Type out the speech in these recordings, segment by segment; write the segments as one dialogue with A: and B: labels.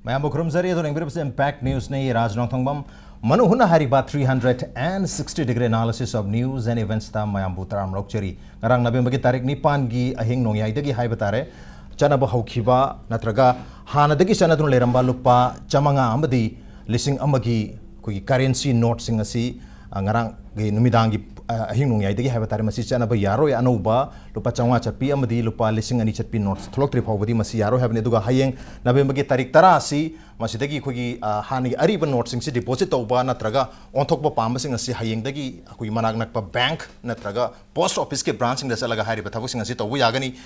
A: Mayam Bukrumzari, the English Impact News, Nay, Raj NONGTHOMBAM, Manung Hutna Hariba 360-degree analysis of news and events. Tam Mayam Butram Rokcheri, Narang Nabimagi Tarik Nipangi, Ahing Nongi, Idagi Hibatare, Chanaba Hokiba, Natraga, Hanadagi Sanatun Leramba Lupa, Chamanga Amadi, Lissing Amagi, currency notes in a sea, Angarang Numidangi. Hinung ay dagi habatare masi chana ba yaro ya anuba lupa changwa chapi amadi lupa lising ani chatpi notes thlok tri phawbadi masi yaro habne duga hayeng November gi tarik tara si masi dagi khogi hani ariba notes sing si deposit tawba natraga onthok ba pamba sing asi hayeng dagi khoi manak nak pa bank natraga post office ke branch sing da salaga hari ba thabuk sing asi tawbu yagani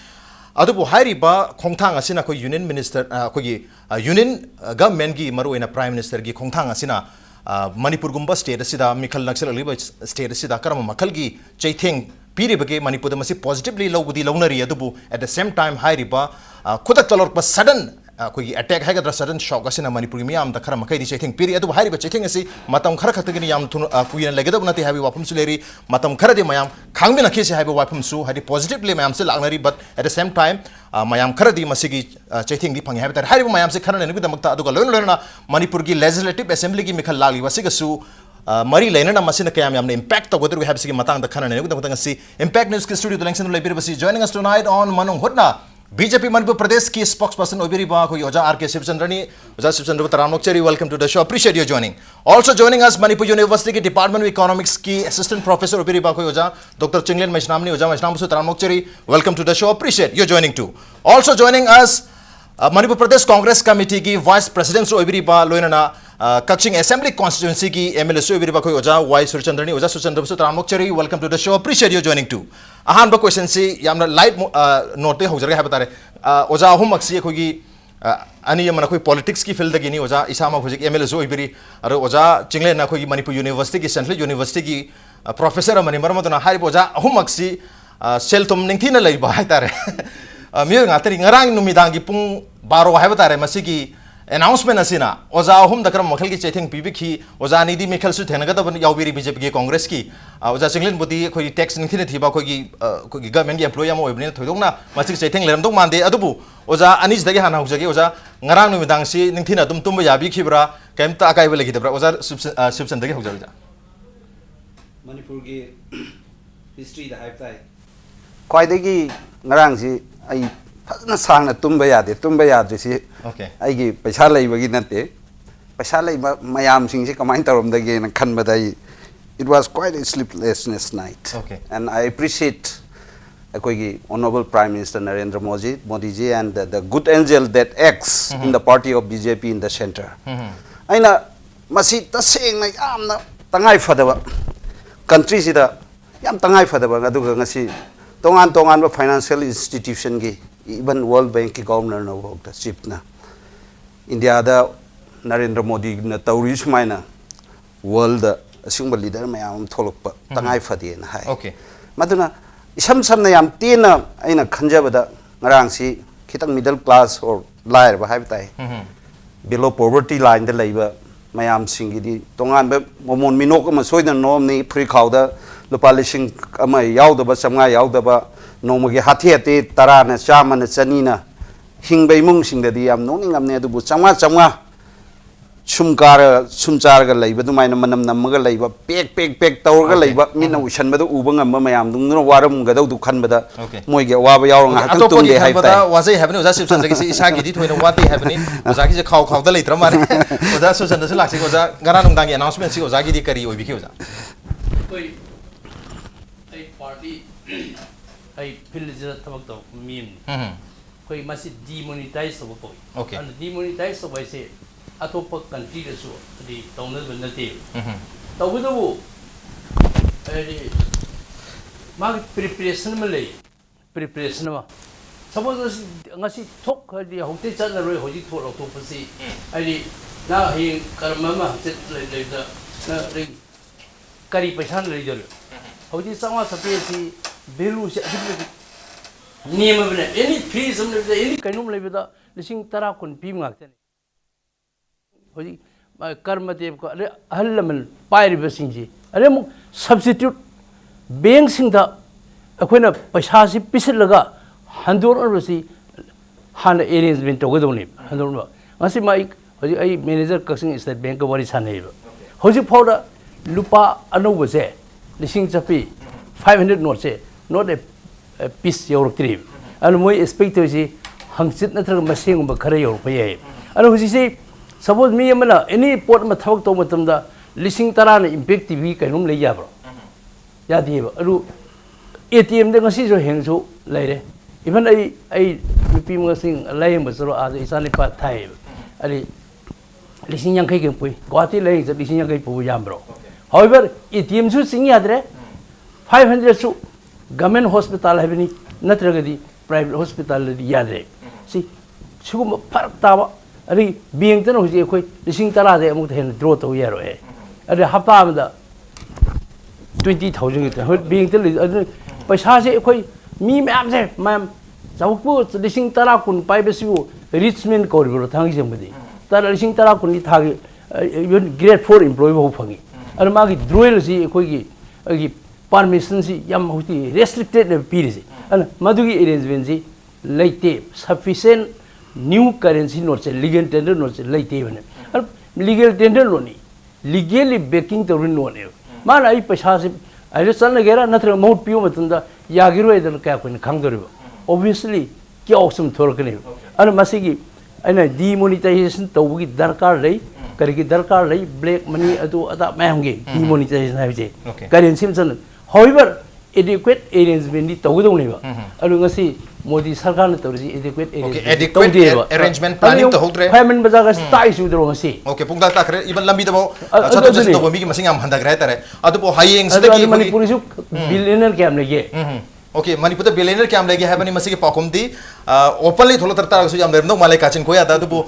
A: adubu hari ba khongthang asina khoi union minister khogi union government gi maru ina prime minister gi khongthang asina Manipur gumba state asida Mikhal Naxal aliba state asida karama makalgi chaitheng piribage Manipur da masi positively lawbudi lawnari adubu at the same time high riba khudak talor pa sudden koi attack haiga sudden shock asina Manipur gi miyam da khara makai di chaitheng piri adubu high riba chaitheng asi matam khara khatagini yam thun kuina legada nati habi wapum suleri matam khara de mayam khangbi nakhi se habi wapum su hadi positively mayam se lagnari but at the same time mayam khara di masigi chaitheng di phangi habi tar hariba mayam se khara ne ngi damakta aduga loina Manipur gi legislative assembly gi mikhal lali wasiga su Mari Lena Masina Kayam impact of whether we have seen Matang the Kanan and the Impact News Studio the Langston Liberty joining us tonight on Manung Hutna. BJP Manipur Pradesh ki spokesperson Obiriba Yoja RK SHIVACHANDRA Ramokcheri, welcome to the show. Appreciate you joining. Also joining us Manipur University Department of Economics ki Assistant Professor Obiriba Yoja, Dr. CHINGLEN MEISNAM Ramokcheri, welcome to the show. Appreciate you joining too. Also joining us Manipur Pradesh Congress Committee ki Vice President Obiriba Loinana Kaching Assembly Constituency ki MLA Obiriba Yoja Y SURCHANDRA Ramokcheri, welcome to the show. Appreciate you joining too. Ahanba question si yamna light note hojare habatare oja ahum aksi khogi ani yamna khoi politics ki field dagi ni oja isama khojik MLA zo ibiri aro oja CHINGLEN na khogi Manipur University ki Central University ki professor amani marmadona hari oja ahum aksi seltom ningthina leiba haitare miyo ngatari ngarang numidangi pung baro habatare masigi announcement asina oja ahum dakram makhal ki chaitheng pibiki oja nidi mikhal su thenaga da yaubiri BJP ki Congress ki oja CHINGLEN budi khoi tax ningthina thiba khoi government ki employee am oibne thoidongna masig chaitheng leram dong mande adubu oja anis dagi hana hujage oja ngarang numidang si ningthina dum tumba yabi khibra kaimta akai bele gidabra oja subsan dagi hujaja
B: Manipur ki history da hype tai
C: kwai dagi ngarang si ai fazna sangna tumba yadri si ai gi paisa leibagi nate paisa leiba mayam sing si kamai tarom dagi na khanba dai it was quite a sleeplessness night and I appreciate Akoigi Honorable Prime Minister Narendra Modi ji and the good angel that acts in the party of BJP in the center. Aina masi taseng na yamna tangai fadaba country sida yam tangai fadaba aduga ngasi tongan ba financial institution gi even World Bank ki governor no the chief na India da Narendra Modi na tauri sumaina world asingba leader mayam tholokpa tangai fadi na hai maduna isam samna yam tina aina khanjabada ngarang si khitang middle class or lair ba hai tai below poverty line da leiba mayam singi di tongan ba momon minok ma soidan nom ni free khawda lupa lising ama yaudaba samnga yaudaba nomagi hathi tara na chama na chanina hingbai mung sing da di yam noning amne du bu chamwa sumchar ga leiba du maina manam namaga leiba pek tawr ga leiba mina ushan ba du ubang amma mayam dung no waram ga du khan ba da moi ge wa ba yaw nga tung tung de hai tai
A: wazai habni oza sipsan da ki isa gi di thoina wa te habni oza ki je khaw da leitra mare oza susan da selak si oza ngara nung dang announcement si oza gi di kari oi bi ki oza
D: koi ai party ai pillija tabak to meme koi masi demonetize so ko and demonetize so by say atopa country da so di tawna banate tawudu ai mag preparation ma suppose ngasi thok di hote chan roi hoji thol to pasi ai na hi karma ma set le da na ring kari paisan le jol hoji sama sape si belu se niyam bane any fees any kainum le da lising tara kun pim ngak tane hoji karma dev ko are halaman pairi basing ji are mu substitute bank sing da akoina paisa si pisil laga handor or si han arrangement to godoni handor ngasi mai hojik ai manager Kaching State Bank ka wari sanai ba hojik phawda lupa anouba se lising chapi 500 note se not a piece yorktri an moi expector si hangchit na thar maseng ba khara yor pa ye an hojik se suppose me amana any port ma thawak to matam da lising tara na impact tv kainum le ya bro ya di ba aru ATM de ngasi jo heng so laire even ai mipi ngasing lai ba so a isani pa thai ali lising yang kai ke pui gwati lai je lising yang kai pu yam bro however ATM su sing yadre 500 su government hospital habini natragadi private hospital di yadre si sugum parak tawa ari being tan hoji khoi lising tara de amuk hen draw to yaro e ari hafta amda 20,000 hoi being tan paisa se khoi mi ma'am se ma'am zawpu lising tara kun pai besiu richmond ko ro thang jemdi tar lising tara kun ni thagi grade 4 employee ho phangi ar magi droil si khoi gi permission si yam hoti restricted ne piri si an madugi arrangement si leite sufficient new currency note legal tender note leite bane legal tender lo ni legally backing to no ne man ai paisa se ai san gera natra mount piu matunda yagiro edan ka kun khangdoribo obviously kya awesome thorkani an masigi aina demonetization tawgi darkar lei karigi darkar lei black money adu ada mayamge demonetization haije currency san however adequate arrangement ni tawdo ni ba alu ngasi Modi Sarkar na tawri adequate
A: arrangement planning to hodre
D: payment bazaga tai su dro ngasi
A: okay pungda takre iban lambi dabo chato jasi to mi ki masing am handa gre tare adu po hayeng sidagi
D: Manipur su billionaire kam lege
A: okay Manipur the billionaire kam lege habani masigi pakum di openly tholo tar su jam lerno malai kachin ko ya da du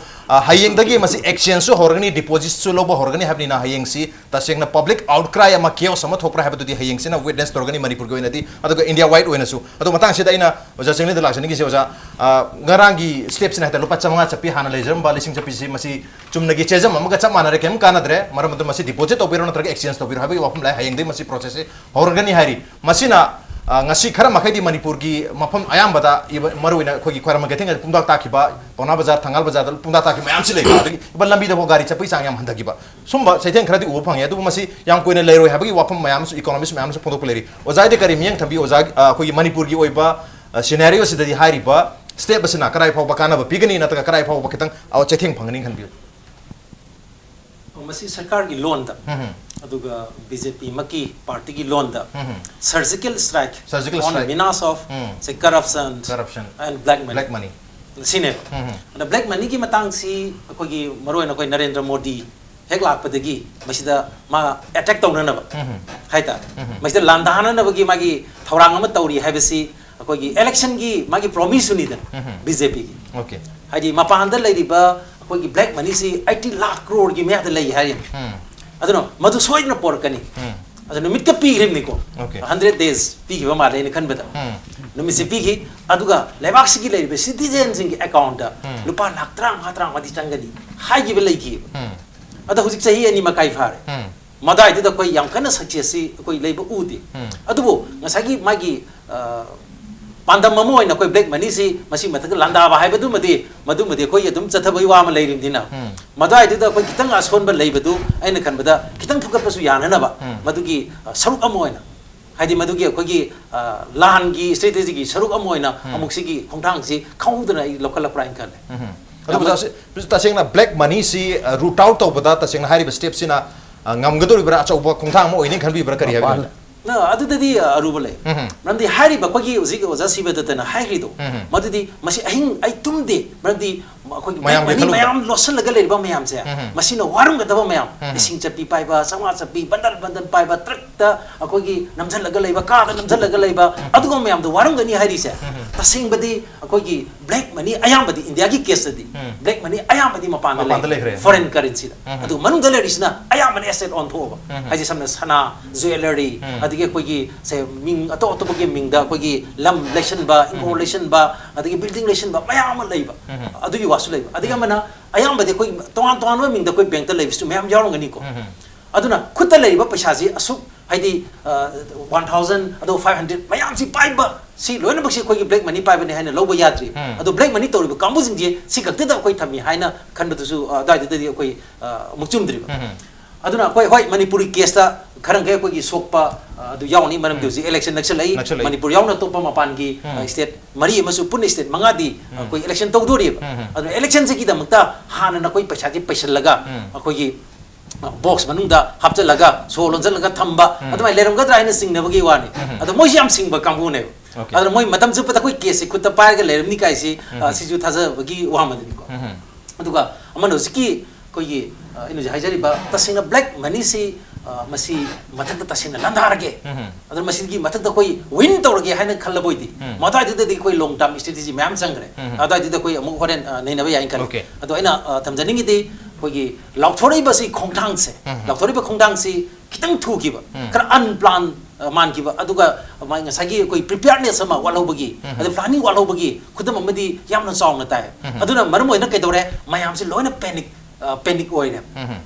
A: hayeng dagi masi exchange su horgani deposit su lobo horgani habni na hayeng si taseng na public outcry ama keo sama thokra habadu di hayeng si na witness torgani Manipur go inati adu India wide wena su adu matang sida ina oja sengni de laksani gi oja ngarangi steps na ta lupa chamanga chapi hana lejeram ba lising chapi si masi chumnagi chejam amaga chamana re kem kana dre maram masi deposit obiro na targa exchange to biro habi wapum lai hayeng de masi process horgani hari masina ngasi khara makai di Manipur gi mafam ayam bada maruina khogi khara magating pungdak takiba pona bazar thangal bazar pungdak taki mayam si lei ba lambi da bo gari chapai sang yam handagi ba sumba saithen khara di u phang ya du masi yang koine leiroi habagi wapam mayam su economist mayam su pondok leri ozai de kari miyang thambi oza khogi Manipur gi oiba scenario sidadi hari ba step basina karai phau bakana ba pigani na ta karai phau bakitang aw chething phangani khanbi
E: masi sarkar gi loan da aduga BJP maki party gi loan da surgical strike on menace of say corruption and black money sine and black money gi matang si ko gi maroi na koi Narendra Modi hek lak padagi masida ma attack tawna na ba haita masida landana na ba gi magi thorang ama tawri habisi ko gi election gi magi promise ni da BJP gi
A: okay
E: haji mapanda lai ba ko gi black money si 80 lakh crore gi me da lai hari adno madu soidna porkani adno mitka pigrim ni ko 100 days pigi ba male ni khan bada no mi se pigi aduga lebak sigi lei be citizens in account da lupa lakh trang madi changani hai gi be lei ki ada hujik chahi ani makai fare madai da koi yang kana success si koi lei ba udi adubo ngasagi magi pandam mamoy na koi black money si masi matak landa ba hai badu madi koi adum chathabai wa ma leirim dina madai da koi kitang ason ba lei badu aina kan bada kitang thukat pasu yana na ba madugi saruk amoy na haidi madugi koi gi lahan gi strategy gi saruk amoy na amuk si gi khongthang si khawdana local prime kan
A: adu taseng na black money si root out to bada taseng na hari steps sina ngamgadori bra achauba khongthang mo oinin khanbi bra kari habi
E: na adudadi arubale namdi hari ba kogi uzi oza sibeda tana hari do madudi masi ahing ai tumde namdi kogi mayam losal laga leba mayam se masi no warung ga daba mayam ising chapi pai ba sama chapi bandal pai ba truck ta kogi namjal laga leba ka da namjal laga leba adugo mayam do warung ga ni hari se tasing badi kogi black money ayam badi india gi case di black money ayam badi mapang le foreign currency adu manung gallery sina ayam money asset on thoba haji samna sana jewelry adigi kogi se ming ato bagi ming da kogi lam lesson ba information ba adigi building lesson ba mayam leba adugi wasu leba adiga mana ayam badi kogi tongan ming da koi bank ta leba su mayam jarong ani ko aduna khutta leba paisa ji asuk haidi 1000 ado 500 mayam si paiba si loina bak si koi black money paiba ne haina loba yadri ado black money tori ba kambu jing je si gakte da koi thami haina khan ba su dai de koi mukchum dri ba aduna koi hoi manipuri case ta kharang ge koi gi sokpa adu yauni manam de election naxalai manipur yauna to pa mapan gi state mari masu pun state mangadi koi election to dori adu election se gi da makta hana na koi paisa ji paisa laga koi gi box manung da hapcha laga so lonjal laga thamba adu mai leram ga dra ina sing na bagi wani adu moi yam sing ba kambu ne adu moi matam ju pata koi case khutta pa ga leram ni kai si si ju thaja bagi wa ma ni ko adu ga amano siki koi gi ino ji haijari ba tasina black money si masi mathak ta tasina landarage adu masi gi mathak da koi win tawrage haina khalla boidi mata de koi long term strategy ma'am sangre adu de koi amu horen nei na ba yain kan adu aina thamjani gi de koi gi lauthori ba si khongthang se lauthori ba khongthang si kitang thu gi ba kar unplan man gi ba adu ga mai nga sagi koi preparedness sama walo bagi adu planning walo bagi khudam amadi yamna song na tai adu na marum oina kai dore mayam si loina panic oire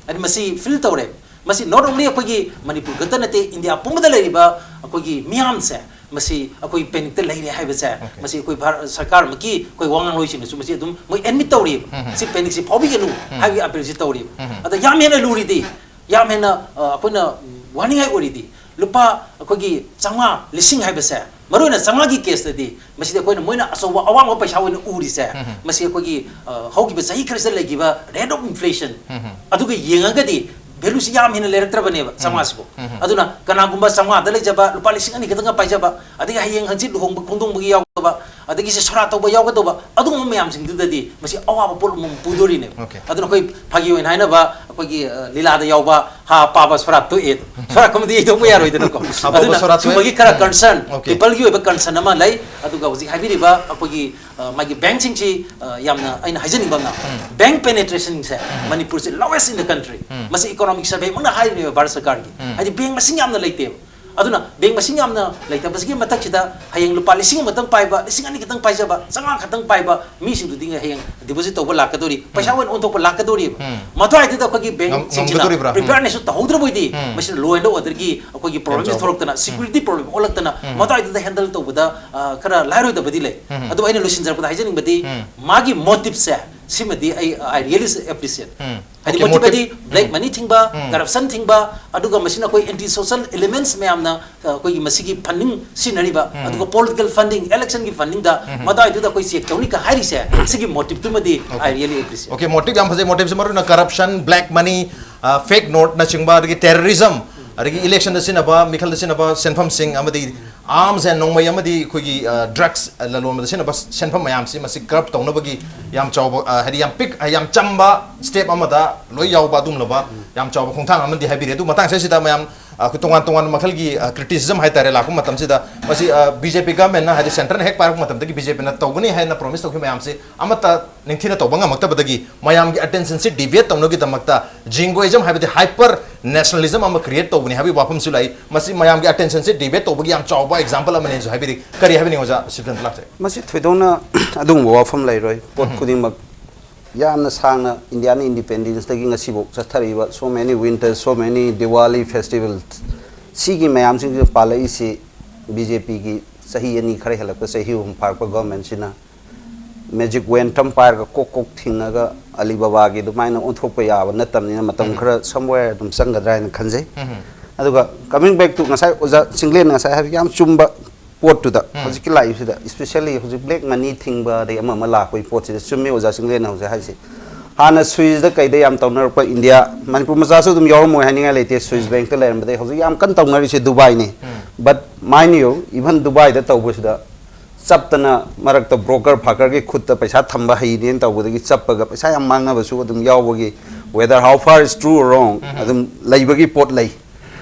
E: adi masi feel tawre masi not only akogi manipur gata nate india pumda leriba akogi miam se masi akoi panic te leire haiba se masi akoi sarkar maki koi wangang loi sin su masi adum moi admit tawri si panic si phobi ganu hagi apel si tawri ada yam hena luri di yam hena akoina warning ai ori di lupa akogi changa lising haiba se maroina changa gi case di masi de koina moina asowa awang paisa wona uri se masi akogi hogi ba sahi kharsa legiba rate of inflation aduga yenga di value si yam hina leraktra bane ba samas ko aduna kana gumba sama da le jaba lupa lising ani kadanga pai jaba adiga hayeng hanjit luhong khongdong bugi yaw ba adigi se sora to ba yaw ga to ba adu mo mayam sing du di masi awa ba pol mum pudori ne aduna koi phagi oin haina ba koi lila da yaw ba ha pa ba sora to e sora kom di to ya roi de ko aduna sumagi kara concern people gi ba concern ama lai aduga uji habi ba koi magi bank sing chi yamna aina hajani ba na bank penetration se manipur se lowest in the country masi economic survey mangna hai ne Bharat Sarkar gi hadi bank masing yamna leite aduna bank masing yamna leite basgi matak chida hayeng lupa lising matang pai ba lising ani kitang pai ba sanga khatang pai ba mi sing du ding hayeng deposit to ba lakadori paisa wen on to ba lakadori mathai de ko gi bank sing chida preparedness to hodra boidi machine law and order gi ko gi problem thoroktana security problem olaktana mathai de handle to ba kara lairoi da badi le adu aina lusin jar ba hajening badi magi motive se simadi I really appreciate hadi motive black money thingba corruption thingba aduga machine koi anti social elements me amna koi masigi funding scenery ba aduga political funding election gi funding da madai da koi check tawni ka hari se sigi motive tu madi I really appreciate
A: okay motive am phase motive se maru na corruption black money fake note na chingba agi terrorism agi election da sinaba mikhal da sinaba senpham sing amadi arms and nongmai amadi khogi drugs lalon da sinaba senpham mayam si masi corrupt tawna bagi yam chaw hadi yam pick yam chamba step amada loi yaw ba dum loba yam chaw khongthang amadi habire du matang se sida mayam tongan makal gi criticism hai tare la ko matam sida masi BJP government na hadi center hek par matam dagi BJP na tawgani hai na promise to mayam se amata ningthina tawbanga makta badagi mayam gi attention se deviate tawno gi damakta jingoism habide hyper nationalism am create tawgani habi wapam sulai masi mayam gi attention se deviate tawbagi yam chaw ba example amane jo habiri kari habini oja sibdan lakse
C: masi thoidona adung wafam lai roi pot kuding mak yamna sangna Indian independence tagi ngasi bo chathariba so many winters so many Diwali festivals sigi mayam sing palai si BJP gi sahi ani khare halak sahi hum par pa government sina magic wen tam par ga kok thinga ga Alibaba gi du maina onthok pa ya na tam ni matam khara somewhere dum sangadra na khanjai aduga coming back to ngasai oja Chinglen ngasai ha yam chumba pot to da hojik life sida especially hojik black money thing ba de ama mala koi pot sida chummi oja Chinglen na oja ha si hana Swiss da kai de yam tawner pa India Manipur maja su dum yaw moi haninga lete Swiss bank te len ba de hojik yam kan tawner si Dubai ni but mind you even Dubai da taw sida chaptana marak ta broker phakar ge khut ta paisa thamba hai den taw gi chappa ga paisa yam manga ba su dum yaw gi whether how far is true or wrong adum laibagi pot lai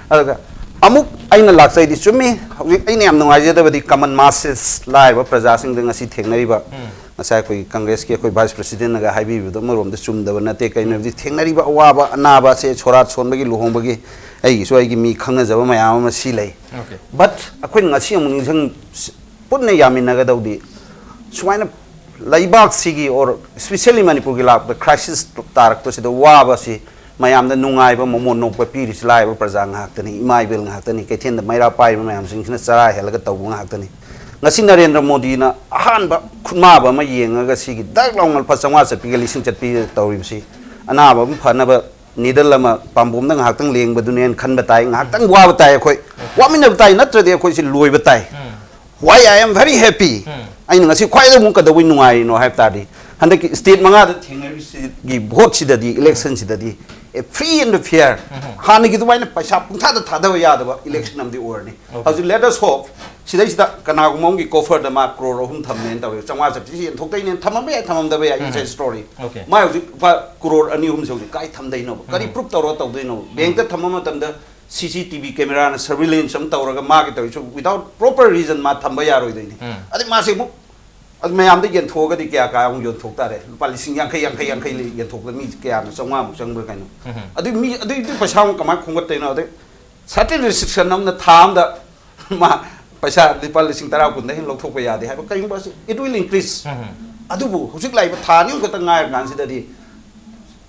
C: aga amuk aina laksai di chumi aina yam nungai je da badi common masses lai ba praja sing ding asi thengnari ba asai koi congress ke koi vice president ga haibi bi do marom da chum da ba nate kai na di thengnari ba wa ba na ba se chora chon bagi luhong bagi ai gi so ai gi mi khangna jaba mayam ma si lai but akoi ngasi amung jang punna yamin na ga daudi sumaina laibak sigi or especially Manipur gi lak the crisis tarak to se the wa ba si mayam da nungai ba momon nok pa piri slai ba prajang hak tani imai bel ngak tani kaithen da maira pai mayam sing sina chara helaga taw ngak tani ngasi Narendra Modi na ahan ba khunma ba ma yenga ga sigi dak longal pa changwa chapi ga lising chatpi tawrim si ana ba phana ba nidal lama pambum na ngak tang leng ba dunen khan ba tai ngak tang wa ba tai khoi wa min ba tai natra de khoi si loi ba tai why I am very happy ai ngasi khwai da mu ka da win nungai no have tadi handak state manga da thengai si gi vote si da di election si da di a free and fair hani gi duwaina paisa pungtha da thada ba ya da election am di or ni how let us hope sidai sida kana gu mong gi cover da ma crore hum tham nen ta changwa sa ti thok dai nen thamam ba thamam da ba is a story ma hu pa crore ani hum so kai tham dai no kari proof tawro taw dai no bank da thamam tam da CCTV camera na surveillance am tawra ga ma gi taw without proper reason ma thamba ya roi dai ni adi ma se mu ad me am de gen thoga di kya ka ong yo thok ta re pa lising yang khai li gen thok da mi kya na changwa mu chang ba kai no adi mi adi paisa ka ma khongat tai no adi certain restriction nam na tham da ma paisa lipa lising tara kun da hin lok thok pa ya de ha ba kai ba it will increase adu bu husik lai ba tha ni ko ta ngai gan si da di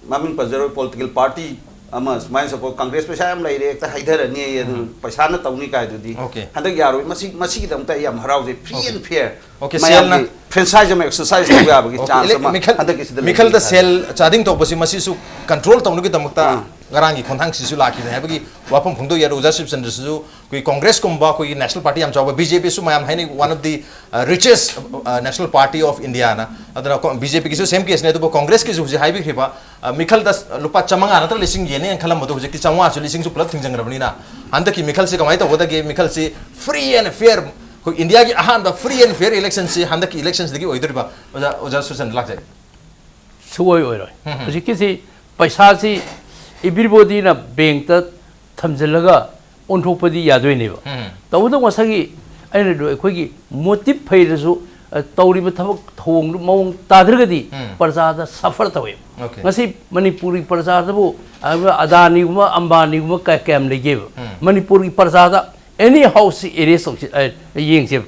C: mamin pazaro political party ama smile support congress paisa am lai re ta haidar ni ye paisa na tawni kai du di handak yaro masi dam ta yam harau je free and fair sel na franchise am exercise to ga ba gi chance ma handak is
A: mikhal da sel chading to basi masi su control tawnu gi damta garangi khonthang si su laki ne habagi wapam phungdo ya roja SHIVACHANDRA su koi congress kumba koi national party am chawa BJP su mayam haini one of the richest national party of India na adana BJP ki su same case ne to congress ki su haibi khiba mikhal da lupa chamanga na ta lising ye ne khalam to je ki chamwa su lising su plus thingjang rabni na anda ki mikhal se kamai to hoda ge mikhal se free and fair ko India ki ahan da free and fair election se handa ki elections degi oidriba oja SHIVACHANDRA lak jai
D: suoi oi roi ki si paisa si everybody na bank ta thamjalaga onthokpadi yadoi ne ba tawda wasagi aina do khoi gi motive phai su tawri ba thabak thong mawng tadrgadi parja da suffer tawe ngasi manipuri parja da bu adani guma ambani guma ka kam lege manipuri parja da any house area so yeng je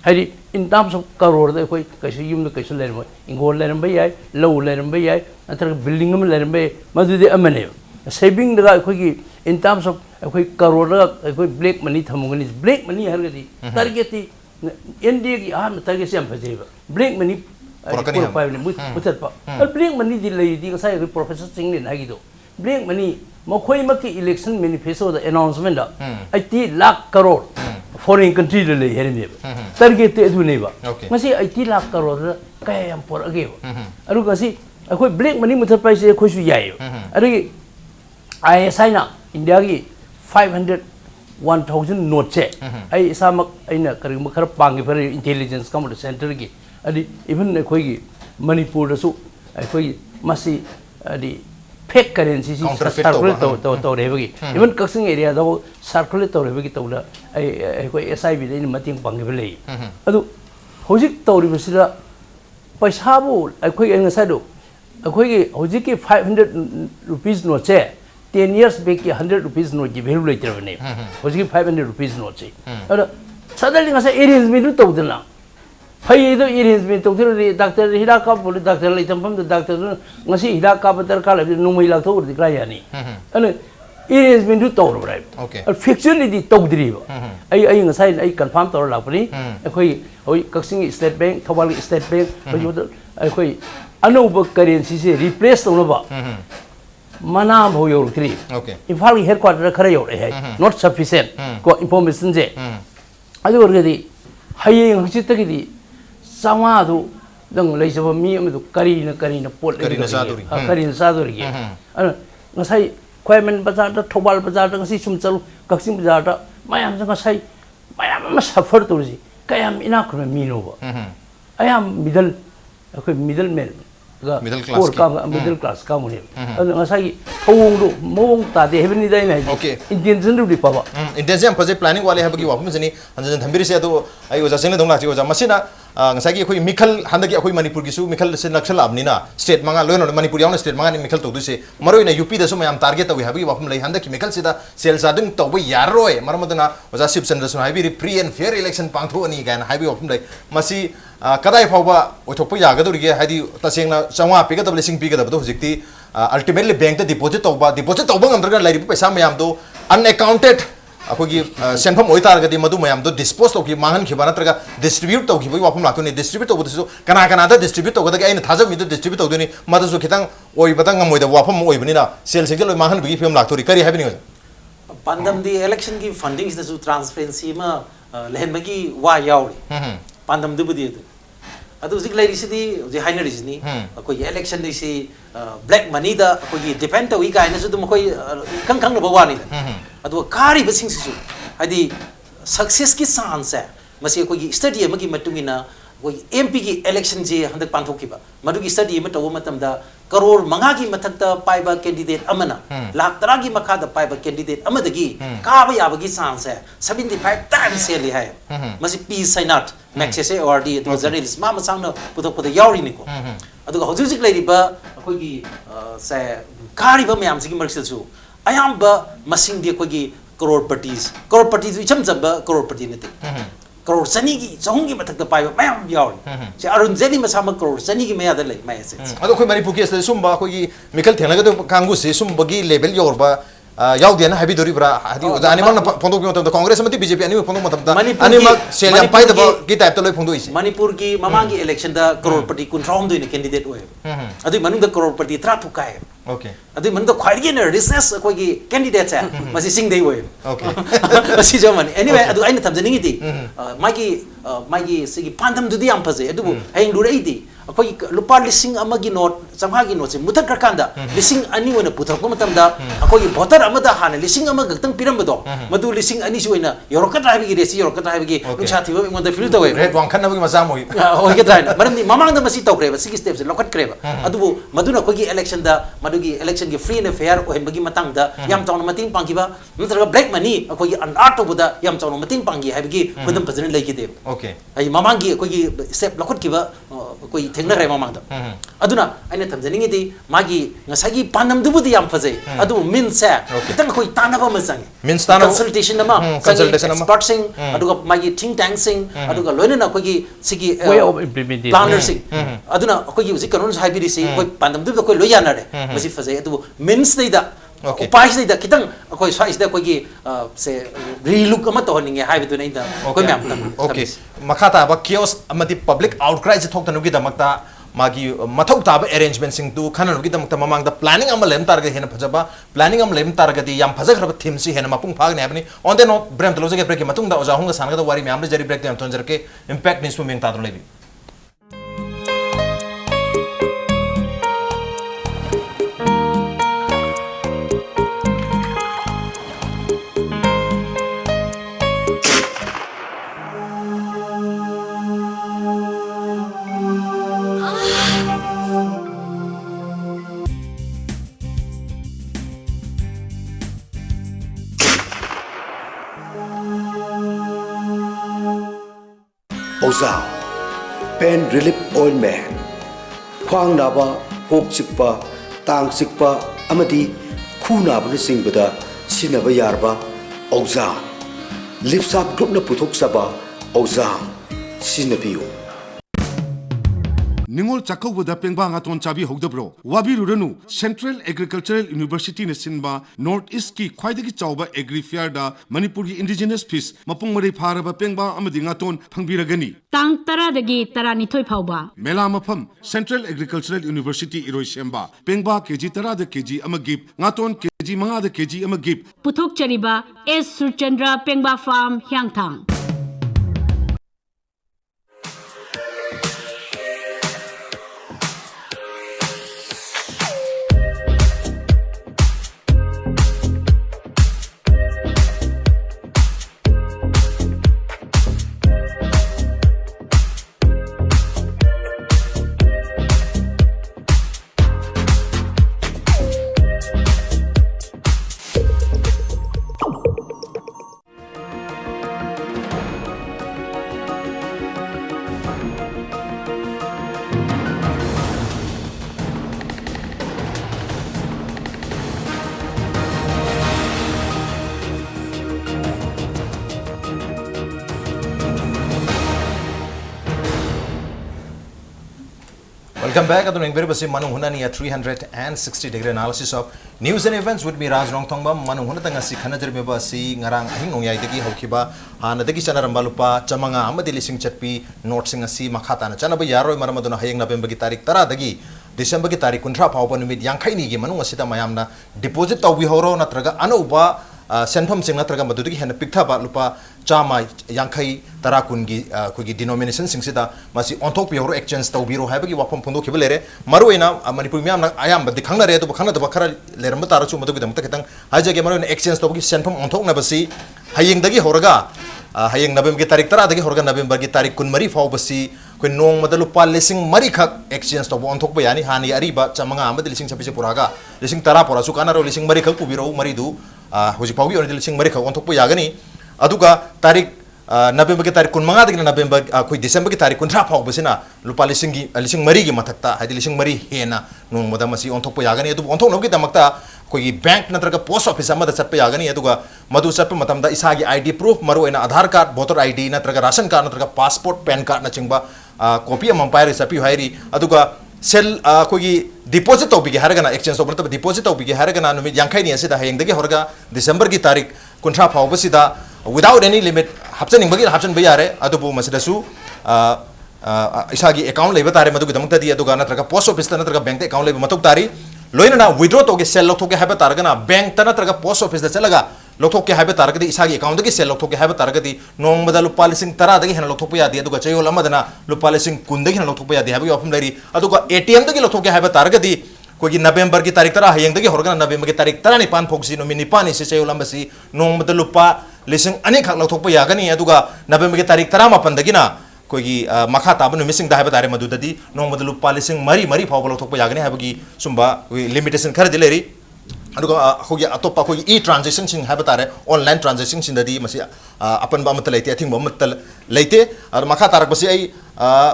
D: hari in terms of crore da khoi kaisi yum da kaisi ler ingol ler ba yai low ler ba yai atra building am ler ba madu de amane saving da khoi in terms of khoi crore da khoi black money thamugani black money har gadi target ti India ki aham target se am phajai ba black money por pa ne mutat pa black money di lai di sai professor Chinglin ha gi do black money makhoi maki election manifesto da announcement da 80 lakh crore foreign country da lai her me target te du nei ba ngasi 80 lakh crore da kay am por age ba aru ngasi khoi black money mutat pa se khoi su yai aru ISI na India ki 500,000 note che ai samak aina kari makhar pangi fer intelligence kam center ki adi even khoi gi Manipur da su khoi masi adi fake currency circulate to revagi even Kaksing area da circulate to revagi to la ai khoi SIB da ni mating pangi fer lei adu hojik tawri bisira paisa bu khoi ang sa do khoi gi hojik ki 500 rupees note che 10 years back 100 rupees note ki value later bane hoji 500 rupees note che ara suddenly ngasa arrangement to dina phai do arrangement to thir doctor hira ka bol doctor lai tampam doctor ngasi hira ka batar ka lai numai lak thor dikra yani ana arrangement to ro right okay fiction di to dri ba ai ngasai ai confirm to la pani khoi hoi Kaksing state bank Thobal state bank hoi khoi anuba currency se replace to ba mana bho yor tri Imphal headquarter khara yor hai not sufficient ko information je adu orgadi hayeng hchit gi di sawa du dang leisaba mi am du kari na pot kari na saduri ana ngasai khoimen bazar da Thobal bazar da ngasi sum chalu Kaksing bazar da mayam ngasai mayam ma suffer to ji kayam ina khum mi no ba ayam middle man middle class ka muni ngasai thong do mong ta de heaven ni dai nai intention ru di pa ba
A: intention project planning wale habagi wapum jani anjan thambiri se to ai oja sene dong la chi oja masina ngasai gi khoi mikhal handagi khoi Manipur gi su mikhal se naksal abni na state manga loino Manipur yauna state manga ni mikhal to du se maroi na UP da su mayam target tawi habagi wapum lai handaki mikhal se da sel sadung to bai yaroi marmadana oja SHIVACHANDRA su habi free and fair election pangtho ani gan habi wapum lai masi kadai phauba othokpa yagadori ge hadi tasengna changwa piga da blessing piga da do hojikti ultimately bank deposit tawba ngamdra lai paisa mayam do unaccounted अखोगी सेंफम ओइ तारगदी मदु मयाम दो dispose तौकी मांगन खिबा नत्रगा distribute तौकी बई वाफम लातोनी distribute तौबदसु कना कना दा distribute तौगदा आइन थाजब Midu distribute तौदोनी मदसु खितां ओइ बता ngमोइदा वाफम ओइबनिना cell single ओइ मांगन बिगी फिल्म लातोरी करी हाबिनि हो
E: पांडम दी इलेक्शन की फंडिंग से ट्रांसपेरेंसी मा लेहनमगी वा यावरी पांडम दुबदी अदु जिक लाइरिसिदी जे हाइनरिसिनी कोई इलेक्शन दिसी ब्लैक मनी दा कोई डिपेंड तौई काइना सु दुम कोई खंग खंग ब वानी अदु कारी बसिंग सिसु हादि सक्सेस की चांस है मसे कोई स्टडी अमगी मतुंगिना कोई एमपी की इलेक्शन जे हंदक पांथोकिबा मदुगी स्टडी म तव मतमदा करोड़ मंगा की मथक्ता पाइबा कैंडिडेट अमना लाख तरा की मखादा पाइबा कैंडिडेट अमदगी काबा याबगी चांस है 75 टाइम्स सेली है मसे पी साइनट मैक्सेसे ओआरडी तो जर्नलिस्ट मा मसांगना पुथोकपदा यावरी निको अदुगा हौजुजिक लेरिबा अखोगी से कारिबा मयाम सिगी मरक्सलसु अयाम्बा मसिंग दि अखोगी करोड़पति इचम जब करोड़पति नते करोड़ चनी की चहुंगी मथक पाइबा मयाम यावरी से अरुण जेली मसाम करोड़ चनी की मयादा लई मायसे
A: अदो खोइ मणिपुर के से सुम्बा खोगी मिकल थेनगदो कांगु से सुम्बगी लेवल योरबा याउदेना हाबिदोरिब्रा हादि अनिमल फोंदो की मतलब कांग्रेस मति बीजेपी अनिमल फोंदो मतलब अनिमल सेल पाइद की टाइप तो लई फोंदो इसे
E: मणिपुर की ममांगी इलेक्शन दा करोड़पति कुंट्राम दोइन कैंडिडेट ओय अदु मनुंग दा करोड़पति 3 थुकाय
A: ओके
E: अदु मनुंग दा ख्वाइगी न रिसर्च कोई कैंडिडेट है मसी सिंग दे ओय
A: ओके
E: मसी जमन एनीवे अदु आइन थमजनिंगी दी मागी सिगी पांदम दुदी याम फजे अदु हेंग दुरैदी अखोई लुपा लिसिंग अमगी नोट चंगागी नोट से मुथक रकांदा लिसिंग अनि वना पुथरको मतमदा अखोई भोटर अमदा हाने लिसिंग अमग गतंग पिरमबदो मदु लिसिंग अनि सुइना योरकत राबिगी रेसी योरकत राबिगी नुसा थिबो इंगोंदा फिल तवे
A: रेड वांखन नबगी मजा मोइ
E: होगे ताइन मरमनी ममांगदा मसी तौक्रेबा सिगी स्टेप से लोकत क्रेबा अदुबु मदुना अखोई इलेक्शन दा मदुगी इलेक्शन की फ्री एंड फेयर ओहेनबगी मतंगदा याम चाउन मतिंग पांगिबा नत्रगा ब्लैक मनी अखोई अनआर्ट तोबदा याम चाउन मतिंग पांगी हाबिगी मदम फजन लेगी दे
A: ओके
E: आई ममांगी अखोई स्टेप लोकत किबा कोई थेंगनरे ममांगदा अदुना आइना थमजनिंगी मागी ngसागी पानमदुबुदी याम फजे अदु मीन्स है कितंग कोई तानबा मसंग
A: मीन्स तानब
E: कंसल्टेशन अमा एक्सपर्ट सिंग अदुगा मागी थिंक टैंक सिंग अदुगा लोइना कोई सिगी
D: वे ऑफ इम्प्लीमेंटेशन
E: प्लानर सिंग अदुना कोई उजी करोन हाइबिरिसी कोई पानमदुब कोई लोयानारे मसी फजे अदु मीन्स दैदा उपाय से दा कितंग कोई स्वाइस दा कोई से रीलुक अमा तोहनिंगे हाइबिदु नैदा कोई म्याम तम
A: ओके मखाता बा कियोस अमति पब्लिक आउटक्राई से थोक्तनुगी दमकता मागी मथौ ताब अरेंजमेंट सिंग तु खननुगी दमकता ममांग द प्लानिंग अम लेम तारगे हेन फजबा प्लानिंग अम लेम तारगदी याम फजखरब थीम सी हेन मपुंग फागने हाबनी ऑन द नोट ब्रेम तलोजे के ब्रेक के मतुंग दा ओजा हुंग सानगा द वारी म्याम ले जरी ब्रेक ते तोंजर के इंपैक्ट निस्पु मेंग तादर लेबी
F: ओजा पेन रिलीफ ऑइलमेंट ख्वांग नाबा कोक चिकपा तांग चिकपा अमदी खू नाबन सिंगबदा सिनबा यारबा ओजा लिपसाप ग्रुपना पुथोकसबा ओजा सिनबियो
G: निंगोल चाकौबदा Pemba ngaton chabi hogdabro wabi ruranu Central Agricultural University na sinba North East ki khwaidagi chawba agri fair da Manipur gi indigenous fish mapung mari pharaba pengba amadi ngaton phangbiragani
H: tang tara dagi tarani thoi phawba
G: mela mafam Central Agricultural University iroi semba pengba kg tara da kg amagip ngaton kg manga da kg amagip
H: puthok chariba SURCHANDRA pengba farm hyangthang
A: Welcome back. Adun engber basi Manung Hutna ni a 360-degree analysis of news and events with me NONGTHOMBAM. Manung Hutna tanga si khanajar me basi ngarang ahing nongyai dagi haukiba hana dagi chanaramba lupa chamanga amadi lising chatpi note singa si makhata na chana ba yaroi maramaduna hayeng November gi tarik tara dagi December gi tarik kuntra phawba numit yangkhaini gi manung asida mayamna deposit tawbi horo natraga anauba senpham sing natraga madudagi hena piktha ba lupa chama yangkhai tara kungi kugi denomination sing sida masi onthok pi horo exchange tawbiro haibagi wapam phondo khibelere maruina Manipur miam na ayam badi khangna re to khangna to khara leramba tara chu madugidam ta kitang hajage maruina exchange tawbagi senpham onthok na basi hayeng dagi horaga hayeng November gi tarik tara dagi horga November gi tarik kun mari faw basi ko nong madalu pa lesing mari khak exchange to onthok ba yani hani ariba chamanga amad lesing chapise puraga lesing tara pora su kana ro lesing mari khak pubiro mari du hoji pawgi on lesing mari khak onthok ba yagani aduga tarik November ki tarik kun manga dagi November koi December ki tarik kun ra phau basina lupa lising mari gi mathakta hadi lising mari hena nong moda masi onthok pa yagani adu onthok no gi tamakta koi bank natraga post office amada chatpa yagani aduga madu chatpa matamda isagi ID proof maru ena Aadhaar card voter ID natraga ration card natraga passport pan card na chingba copy amam pairi sapi hairi aduga sel koi deposit to bigi haragana exchange to deposit to bigi haragana numit yangkai ni asida hayeng dagi horga December ki tarik kun ra phau basida without any limit hapchaning bagi hapchan ba yare adubu masidasu isagi account leba tare madu gidamta di aduga natraga post office ta natraga bank account leba matuk tari loina na withdraw to ge sell lokthok ge haba targana bank ta natraga post office da chalaga lokthok ge haba targadi isagi account ge sell lokthok ge haba targadi nong mada lupa lising tara dagi hena lokthok ya di aduga chayol amadana lupa lising kun dagi hena lokthok ya di haba ofum dari aduga ATM dagi lokthok ge haba targadi कोई November की तारीख तरा hayeng dagi horgana November की तारीख तरा निपान Foxy Nomi निपान इसे चयो लंबसी नोंग मद लुपा लिसिंग अनेक खाक लथोक यागनी अदुगा November की तारीख तरा मापन दगिना कोई मखा ताब नुमिसिंग दाहे बतारे मदुददी नोंग मद लुपा लिसिंग मरी मरी फाव लथोक यागनी हाबगी सुंबा लिमिटेशन खर दिलेरी अदुगा होगी अतोपा कोई ई ट्रांजैक्शन सिंग है बतारे ऑनलाइन ट्रांजैक्शन सिंग ददी मसी अपन बा मत लेते थिंग बा मत लेते और मखा तारक बसी आई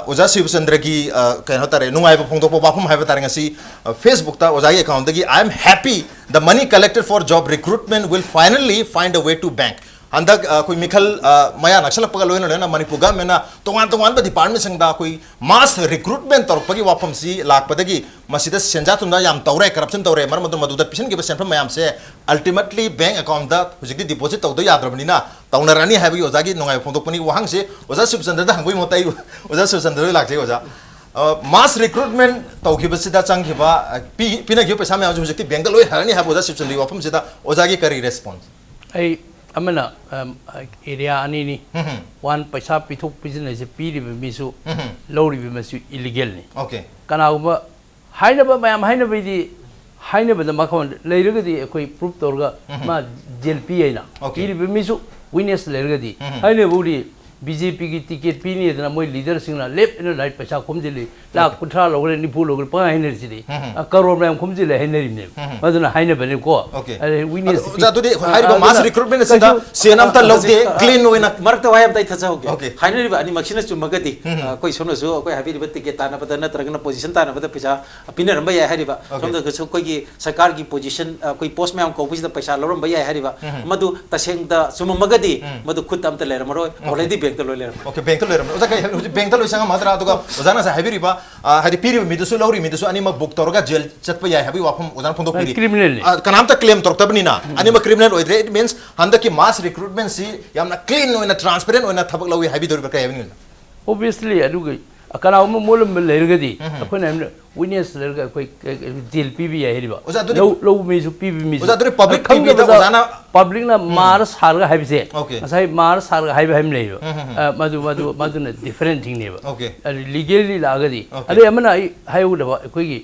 A: ओजा शिवचंद्र की कहनो तारे नुंगाई फोंदोप बाफम है बतारे ngasi Facebook ta oja account dagi I am happy the money collected for job recruitment will finally find a way to bank andak koi mikhal maya nakshal pagal loina na Manipur ga mena tongan ba department sing da koi mass recruitment tor pagi wapam si lak padagi masida senja tunda yam tawre corruption tawre mar madu madu da pisan ge senfam mayam se ultimately bank account da hujiki deposit tawdo yadrabni na taunarani habi oja gi nongai phondok pani wahang se oja Shivachandra da hangoi motai oja Shivachandra lak je oja mass recruitment tawkhibasida changkhiba pina gi paisa mayam hujiki bank da loi harani habi oja Shivachandra wapam sida oja gi kari response
D: ai amana area ani ni one paisa pithok business piri misu lori misu illegal ni
A: okay
D: kana ba haina ba mayam haina ba di haina ba da makhon leiraga di koi proof torga ma jail pi aina piri misu witness leiraga di haina budi BJP की ticket पीनी है ना मोई leader सिंगना left in right पैसा खुमजिले ला कुठरा लोगले निफु लोगले पा हाइनर सिदि करोड़ में खुमजिले हाइनर ने मदना हाइनर बने को अरे विनेस
A: जा तो दे हाइर मास रिक्रूटमेंट सिदा सेनम त लगदे क्लीन होइना
E: मरक वायम ताई थचा होगे हाइनर बा अनि मक्सिना चुमगदी कोई सोनो सु कोई हाबि बत्ति के ताना पता न तरगना पोजीशन ताना पता पैसा पिनर बा या हरिबा सोमदा गसु कोई की सरकार की पोजीशन कोई पोस्ट में हम को बिस पैसा लरम बा या हरिबा मदु तसेंग द सुमगदी मदु खुद तम त लेर मरो already
A: okay bank loiram oja kai bank loi sanga matra aduga ojana sa habiri ba hadi piri midusu lauri midusu ani ma book torga jail chatpa yai habi wapam ojana phondo piri
D: criminal
A: kanam ta claim tortabni na ani ma criminal oidre it means handa ki mass recruitment si yamna clean oina transparent oina thabak lawi habi dori ba kai habi
D: obviously aduga kana um molum leirgadi akhona witness lerga koi jail pb ya heriba low me su pb me
A: oja dori public pb da ojana
D: public na mar sarga habise asai mar sarga haib haim leibo madu na different thing neba
A: okay
D: legally lagadi ade amana hayu da koi gi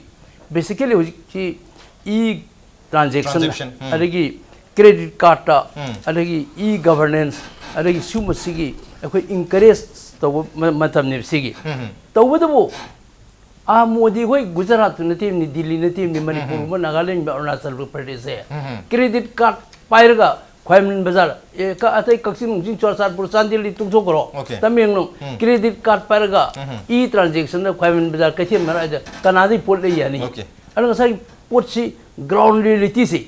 D: basically ki e transaction adegi credit card ta adegi e governance adegi sumasigi koi encourage to matam ne sigi to wadabu Modi कोई गुजरात नती नि दिल्ली नती नि मणिपुर में नागालैंड अरुणाचल प्रदेश है credit card पायरगा ख्वाइमन बाजार ए का अतै कक्सिंग नुंजिंग चोरसारपुर चांदिली तुंगसो करो तमेंगनो क्रेडिट कार्ड पायरगा ई ट्रांजैक्शन द ख्वाइमन बाजार कथे मरा कनादी पोल ले यानी ana sai pot si ground reality si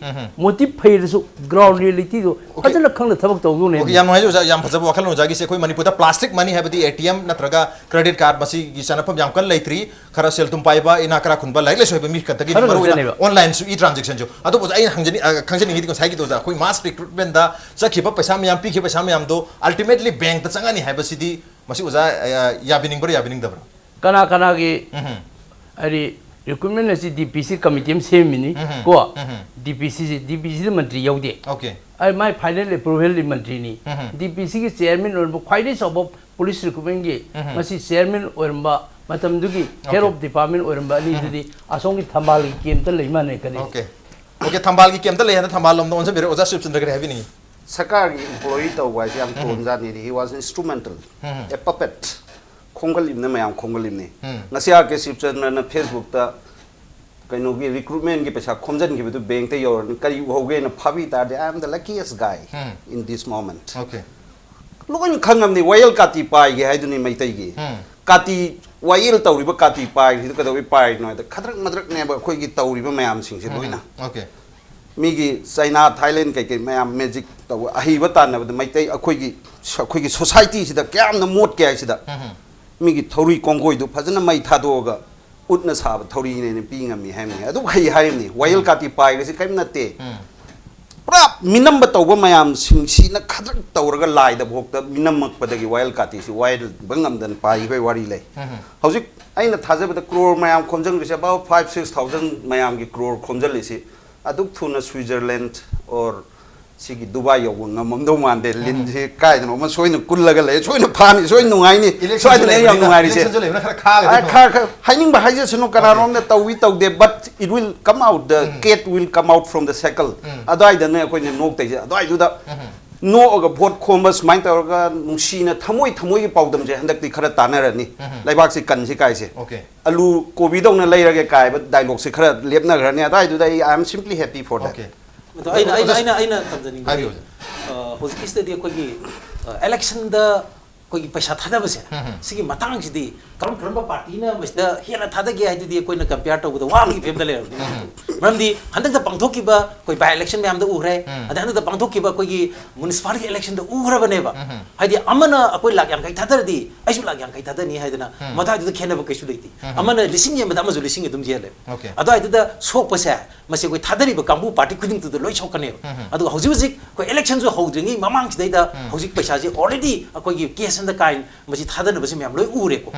D: motive phai su ground reality do fajana khangna thabak taw do ne
A: yam noi jo yam phajab wakal no jagi se koi manipur da plastic money habadi ATM natraga credit card masi gi sanapam yam kan leitri khara sel tum paiba ina kara khunba lai le soiba mi katagi maru online su e transaction jo adu bo ai hangjani khangjani ngi ko sai gi do ja koi mass recruitment da sakhiba paisa me yam pi khi paisa me yam do ultimately bank ta changani habasidi masi uja yabining bro yabining da bro
D: kana kana gi ari recruitment as DPC committee same mini ko DPC मंत्री याउदे
A: okay
D: ai my final approval मंत्री ni DPC के chairman और ख्वाइदे सब police recruitment के मसी chairman और matam दुगी head of department और नि दुदी असों की थंबाल की केम त लेमा ने करे
A: okay okay थंबाल की केम त ले है थंबाल लम दोन से मेरे ओजा शिवचंद्र के हैवी नहीं
C: सरकार की एम्प्लॉई तो वाइस हम तोन जानी he was instrumental a puppet Khonglim ने मयाम खोंगलिम ने नसिया के शिवचंद्र ने फेसबुक ता कइनो की रिक्रूटमेंट की पैसा खोमजन की बतु बैंक ते योर करी होगे न फाबी ता दे I am the luckiest guy in this moment
A: okay
C: लोगन खंगम नि वायल काती पाई गे हाइदुनि मैतै गे काती वायल तौरिबा काती पाई हिद कदोबि पाई नो द खद्रक मद्रक ने बा खोई की तौरिबा मयाम सिंग से लोइना
A: okay
C: मीगी चाइना थाईलैंड कई मैं मैजिक तब अहिब तानब मैतई अखोई सोसाइटी क्या मोट क्या मीगी थौरी कोंगोईद फजन मई थादोग उतना साब थौरी ने पींगमी है वायल काती पाई कई नाते पूरा मिनम तब मैम खद्रक तौर लाइद भोग मिनमपदी वायल काती वायल बंगमदन पाई वारी ले हजिक अगर थाजब क्रोर मैम खोजंग अबाउट 5-6,000 मैम की क्रोर खोजल्ली अदुक थुना स्विट्जरलैंड और सिगी दुबई योगु ngамदौ मानदे लिन से कायदनो म सोइन कुल्लगा ले सोइन फानि सोइन नुगाइनि सोइन ले याम नुगाइरि से खा हाइनिंग बा हाइजे सनो कनारोम ने तौवी तौदे but it will come out the cat will come out from the cycle अदाइ दने कोइन नोक तैसे अदाइ दुदा नो अग भोट खोमस माइन तौरगा नुसीना थमोय थमोय की पाउदम जे हंदक ति खरा तानरनी लाइबाक से कन से काय से
A: okay
C: अलू कोबी दौना लेरगे काय डायलॉग से खरा लेपना घरने अदाइ दुदा I am simply happy for that
A: okay
E: तो आइना तमजनी होजिक स्टडी कोगी इलेक्शन द कोगी पैसा थादबसे सिगी मतंग सिदी करम करम पार्टी ना मस्दा हेना थादगे हाइदि कोइना कंपेयर तौबद वांगी फेमदा ले मरमदी हंदक द पंगथोकिबा कोइ बाय इलेक्शन में हमदा उरे अदन द पंगथोकिबा कोगी म्युनिसिपालिटी इलेक्शन द उग्रबनेबा हाइदि अमना कोइ लाग याम kai थादरदी आइसु लाग याम kai थादनी हाइदना मथा द खेनबा कैसु लेति अमना लिसिंग यम द अमजु लिसिंग दुम जेले अदो हाइदि द सोकपसे मसे कोइ थादरिबा कांबु पार्टी खुदिंग तु द लोइ सोकने अदो हौजि हौजि कोइ इलेक्शन जो हौद्रिंगी ममांग सिदैदा हौजि पैसा जे ऑलरेडी कोइ केस द काइन मसी थादन बसे मैम लोइ उरे को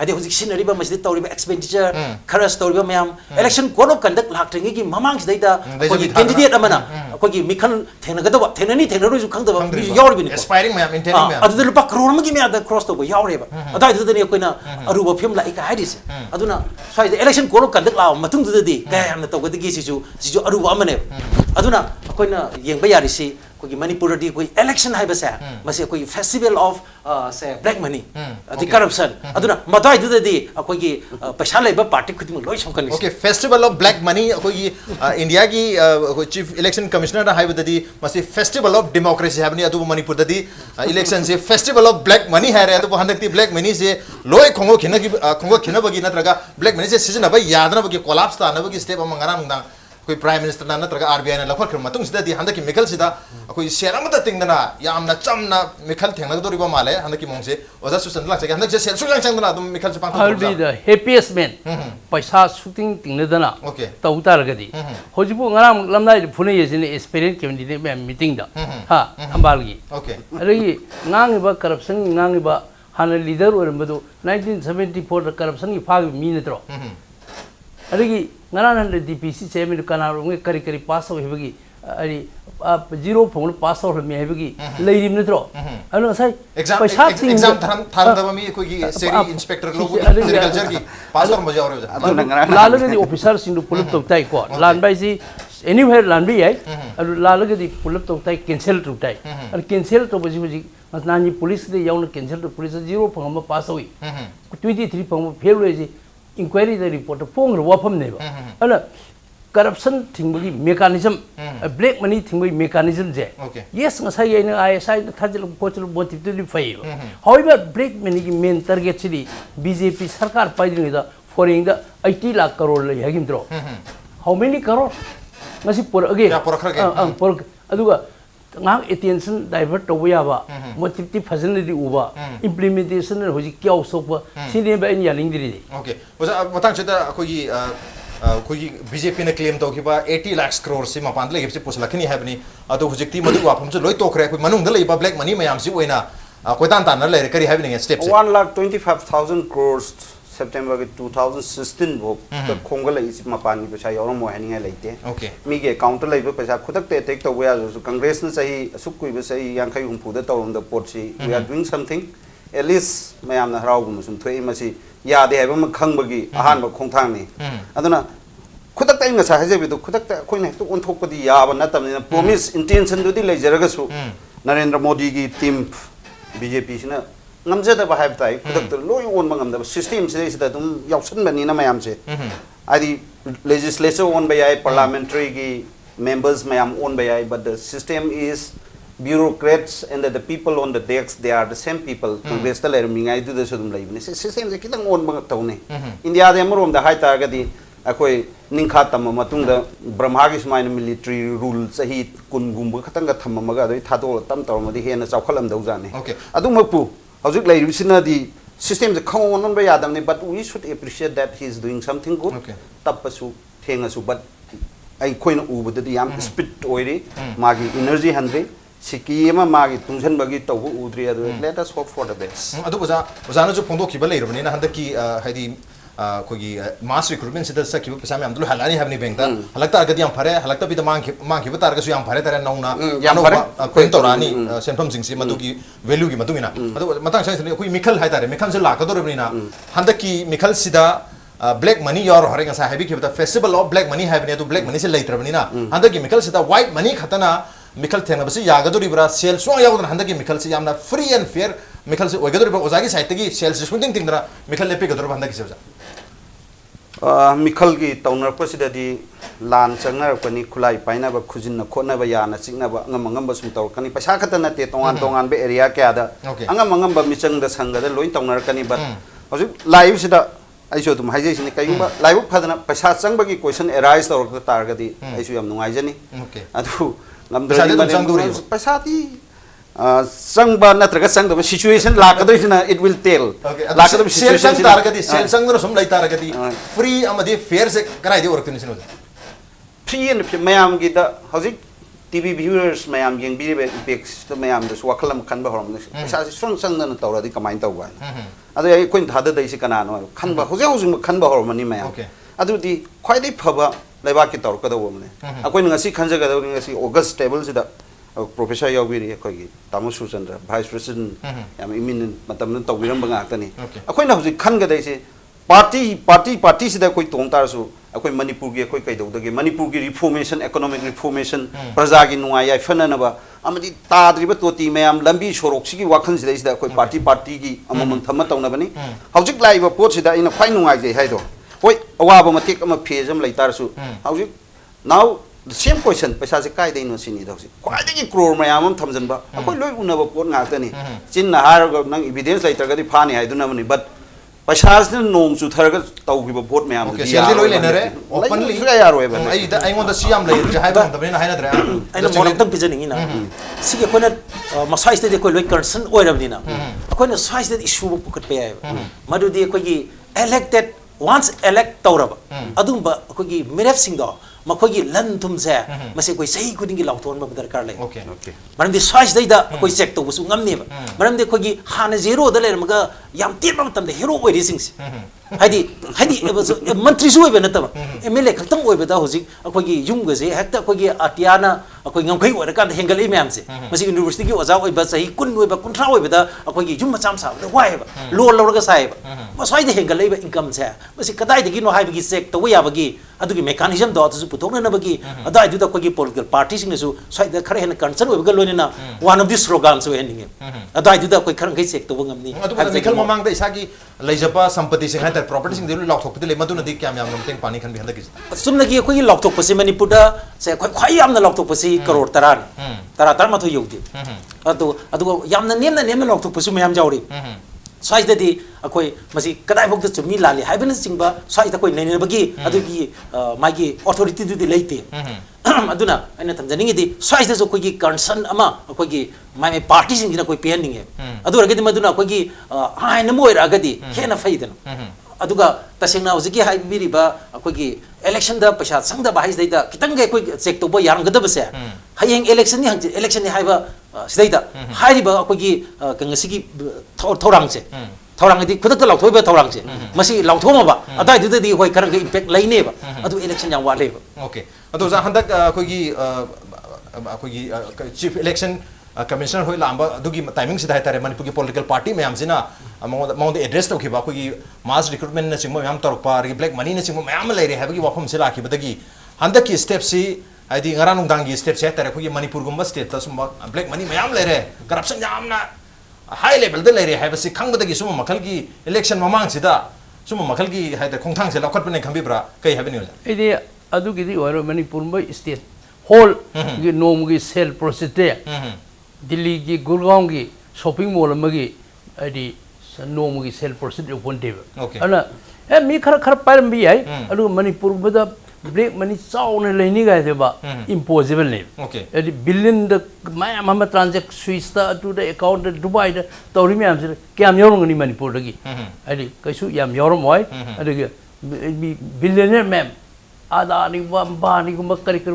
E: आदि हौजि सिनरिबा मसी तौरिबा एक्सपेंडिचर खरस तौरिबा मैम इलेक्शन कोड ऑफ कंडक्ट लाक्ट्रिंगी की ममांग सिदैदा कोइ कैंडिडेट अमना कोइ मिखन थेनगदबा थेननी थेनरोजु खंगदबा यावरिबिन
A: aspiring मैम इंटेंडिंग मैम
E: अदु लुपा करोड़ मगी मैम द क्रॉस तौबा यावरेबा अदाइ दुदनी कोइना अरुबा फिल्म ला इका हाइदिस अदुना स्वाइ इलेक्शन कोड ऑफ कंडक्ट ला मतुंग दुददी कायमना तौगदगी सिजु अरुबा अमने अदुना कोइना येंबा यारिसि कोई मणिपुर दी कोई इलेक्शन है बस है मसे कोई फेस्टिवल ऑफ से ब्लैक मनी द करप्शन अदुना मताइ दुददी कोई पैसा लेबा पार्टी खुदिम लोइ संकनि
A: okay festival of black money कोई इंडिया की चीफ इलेक्शन कमिश्नर है बददी मसे फेस्टिवल ऑफ डेमोक्रेसी है बनी अदु मणिपुर ददी इलेक्शन से फेस्टिवल ऑफ ब्लैक मनी है रे अदु हंदक्ति ब्लैक मनी से लोइ खोंगो खिनबगी नत्रगा ब्लैक मनी से सिजनबा यादनबगी कोलैप्स तानबगी स्टेप अमंगरा मुंदा कोई प्राइम मिनिस्टर ना नत्रगा आरबीआई ना लखर मतुंग सिदा हंदक मिखल सिदा कोई शेयर अमत तिंगना यामना चमना मिखल थेंगदोरिबा माले हंदक मोंसे ओजा सुसन लाक जगे हंदक सेल सुलांग चंगना अदुम मिखल से पांख
D: I'll be the happiest man पैसा शूटिंग तिंगदना
A: Okay.
D: तौतारगदी होजिबु ngaraम lamnai phune yesine experience candidate me meeting da ha ambalgi
A: okay
D: अरगी ngangiba corruption ngangiba hana leader oirambadu 1974 corruption की फाग मी नत्रो अरगी ngaranan DPC chairman kanaronge kari pass होइबगी अरि zero phone पास हो मे हेबगी लेरिम नत्रो अनु साइ
A: एग्जाम थारम दबा मी कोई सेरी इंस्पेक्टर लोग एग्रीकल्चर की पास और मजा और
D: लालगदी ऑफिसर सिंदु पुलिस तोक्ताई को लानबाई सी एनीवेयर लानबी है अरु लालगदी पुलिस तोक्ताई कैंसिल टुटाई अर कैंसिल तो बजी बजी नानी पुलिस दे याउन कैंसिल तो पुलिस जीरो फोन पास होई 23 फोन फेल होई इंक्वायरी द रिपोर्ट फोंग वाफम नेबा अन करप्शन थिंगबगी मेकानिज्म ब्लैक मनी थिंगबगी मेकानिज्म जे yes ngasai aina ISI thajil pochil motive to fai however black money की मेन टारगेट सिदी बीजेपी सरकार पाइदिंग दा foreign the 80 lakh crore le hagim dro how many crore ngasi por again
A: ya por khra
D: por aduga ngang attention divert to ya ba motive facility uba implementation hoji kyaw sokba sine ba in yaling diri
A: okay oza matang cheta khoi khoi BJP ne claim to khiba 80 lakhs crore se mapan le gipse puslakini habni adu hujikti madu wafam se loi tokre khoi manung da leiba black money mayam si oina koi tan tan le kari habni steps
C: 1,25,000 crores September 2016 bo ka khonga lai si mapan ni paisa yorom mo hani lai te
A: okay
C: mi ge counter lai ba paisa khudak te take to ya so congress na sahi asuk kui ba sahi yang khai humpu da tawum da port si we are doing something at least mayam na harau gum sum thoi ma si ya de ha ba ma khang ba gi ahan ba khong thang ni aduna khudak ta inga sa ha je bi do khudak ta khoi na to on thok pa di ya ba na tam ni promise intention do di lai jaraga su Narendra Modi gi team BJP sina ngamjada ba haib tai khudak loi on ba ngamda system se se dum yauksan bani na mayam se adi legislature on ba yai parliamentary gi members mayam on ba yai but the system is bureaucrats and the people on the decks they are the same people congress ta ler mi ngai du da sudum lai ne system se kitang on ba tau ne india de marom da hai ta ga di akoi ningkha tam matung da brahma gi smain military rule sahi kun gum ba khatang ga tham ma ga doi thado tam taw ma di he na chawkhalam dau ja ne
A: okay
C: adu mapu howzik lai risina di system the khong on ba yadam ne but we should appreciate that he is doing something good
A: okay
C: tapasu thengasu but ai khoina ubada di yam speed oiri magi energy handre siki ma magi tungsan bagi tawu udri adu let us hope for the best
A: adu oza na jo phondo ki ba leirabani na handaki haidi kogi mass recruitment sida sakiba pesa me amdul halani habni bank ta halakta agadi am phare halakta bi ta mang ki ba tar ga su yam phare tara nauna
C: yam phare
A: koin torani senfam singsi madugi value gi madungina adu matang sai koi mikhal hai tare mikhal se la ka dorabni na handaki mikhal sida black money yor hore nga sa habi ki ba festival of black money habni adu black money se leitrabni na handaki mikhal sida white money khatana mikhal thengna basi yagadori bra sale so yagodna handaki mikhal se yamna free and fair mikhal se oigadori ba ozagi site gi sales swing ting dra mikhal lepe gador handaki se
C: mikhal gi tawnar ko sida di lan changnar ko ni khulai paina ba khujin na khona ba ya na chingna ba ngam ba sum taw kani paisa khata na te tongan be area kya da ngam ba michang da sanga da loin tawnar kani ba hoju live sida ai so tum haije sini kai ba live phadana paisa chang ba gi question arise taw ka tar ga di ai su yam nungai jani adu ngam dra paisa ti sang ba natraga sang da situation la ka doisina it will tell
A: la ka situation targati sel sang no som lai targati free amadi fair se karai de work tinisino
C: free and mayam gi da hojik TV viewers mayam yeng bi be ipex to mayam da swakhalam khan ba horom ne sa song sang na tawra di kamain taw ba adu ai koin thada dai si kana no khan ba hojau jing khan ba horom ni mayam adu di khwai dai phaba laiba ki taw ka da wom ne akoi ngasi khanja ga da ngasi august table si da Professor Yawiri akogi Tamu SURCHANDRA Vice President yam imin matam nan tawiram banga tani akoi na huji khan ga dai se party sida koi tong tar su akoi Manipur gi akoi kai dog dage Manipur gi reformation economic reformation praja gi nuai ai fana na ba amadi ta driba toti mayam lambi sorok sigi wakhan sida akoi party gi amamang thama tawna bani hawjik lai ba pot sida ina phai nuai jai hai do hoi awa ba matik ama phejam lai tar su hawjik now the same question paisa se kai dai no sini dosi kwai dai crore mayam am thamjan ba akoi loi unaba pot nga ta ni chin na har ga nang evidence lai tar ga di phani hai duna mani but paisa se nong chu thar ga tau gi ba pot mayam
A: di ya loi le na re openly
C: ga yar we ba
A: ai da ai ngon da siam lai ja hai ba da na hai na dra
E: ai na mon tam pijaning ina sige kona masai ste de ko loi concern oiram dina akoi na sai ste issue bu pukhat pe ai madu di ko gi elected once elect tawraba adum ba ko gi miref sing do makogi lan tum se mase koi sei kuding gi lauton ba darkar lai
A: okay
E: maram de size dai da koi check to busu ngam ne ba maram de kogi hana zero da ler maga yam tit ba tam de hero oi rising hadi mantri su oi ba na ta mle khatam oi ba da hoji akogi yum ga se hekta kogi atiana akoi ngam khai oi kan hengal e myam se mase university gi oja oi ba sahi kun oi ba kuntra oi ba da akogi yum macham sa da wai ba lo lo ga sai ba ma sai de hengal e ba income se mase kadai de gi no hai ba gi check to ya ba gi adu gi mechanism do to puthok na ba gi adai du da kogi political party sing su sai da khare hen concern oi ba lo ni na one of these slogans so ending adai du da koi kharang kai check to ba ngam ni
A: adu ba mikhal mamang da isa gi leijapa sampati sing hai ta property sing de lok thok de le madu na di kyam yam nam teng pani khan bi handa gi
E: sumna gi koi lok thok pasi manipur da se khoi yam na lok thok pasi crore tara ma tho yogdi adu yam na nem lok thok pasu mayam jawri स्वाइददी अखोई मसी कदाई भक्त चुमी लाली हाइबन सिंगबा स्वाइदा कोई नैने बगी अदुगी मागी authority दुदी लेते अदुना अने थमजनिंगे दी स्वाइदा जो कोई कंसर्न अमा कोई माय पार्टी सिंगिना कोई पेनिंग है अदु रगदी मदुना कोई हाय नमोय रगदी हेना फाइदन अदुगा तसेंगना होजिकी हाइबिरिबा कोई इलेक्शन दा पैसा संगदा बाहाई सदैदा कितंग गे कोई चेक तो बो यारंगदबसे हायेंग इलेक्शन नि हंग इलेक्शन नि हाइबा सदैदा हाइरिबा कोई कंगसिकी थौरांगसे थौरांगदी खुदक लाउथोइबा थौरांगसे मसी लाउथोमबा अदाइदुददी होय करंग इम्पैक्ट लाइनेबा अदु इलेक्शन याम वालेबा
A: ओके अदु जा हंदक कोई चीफ इलेक्शन कमिश्नर होय लांबा दुगी टाइमिंग सिदा है तारे मणिपुर की पॉलिटिकल पार्टी में हमसिना मौद एड्रेस तो खिबा कोई मास रिक्रूटमेंट न सिंग मैम तोरपा ब्लैक मनी न सिंग मैम लेरे है बगी वाफम से लाखि बदगी हंदक की स्टेप सी आदि ngara nungdang gi step se tare ko manipur gumba state ta sum black money mayam lere corruption jamna high level de lere ha basi khang badagi sum makhal gi election mamang sida sum makhal gi ha de khongthang se lakhat bane khambi bra kai ha bani
D: ide adu gi di oro manipur ba state whole gi nom gi sale process de delhi gi gurgaon gi shopping mall magi adi nom gi sale process open table ana mi khara param bi ai adu manipur ba black money चाउन लेनी गाय देबा impossible ने यदि billion द माया मामा transact Swiss दा टू द अकाउंट दुबई द तौरी म्याम से क्याम योरंगनी मणिपुर दगी यदि कैसु याम योरम होय अदगी बिलियनर मैम आदानी बानी गुम करी कर